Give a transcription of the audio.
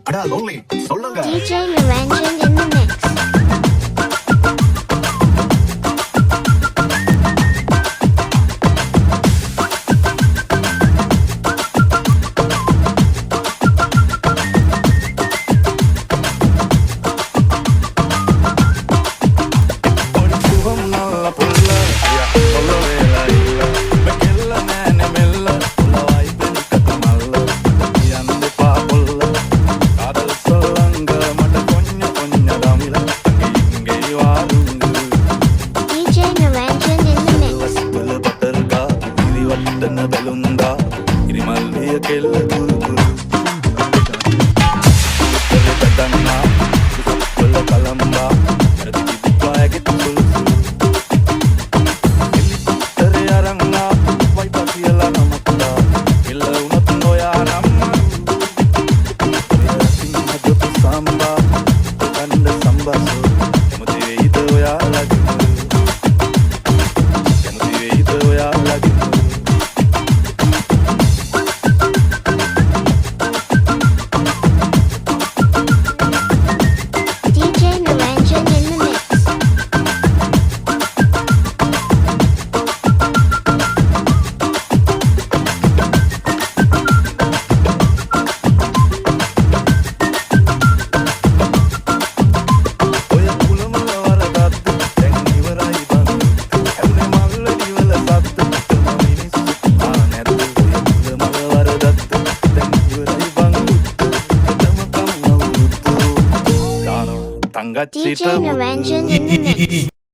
அடா லோன்லி சொல்லுங்க. DJ Niranjan in the mix. Belunda, irimalliya kella turu Tanna, kulla kalamba, radiki dipaya tulu Illi aranga, vai patiyala namakda, illa unatno ya namma Sinhadu samba, kanda samba so, kemuti veida ya lagi Kemuti veida ya lagi DJ Niranjan in the mix.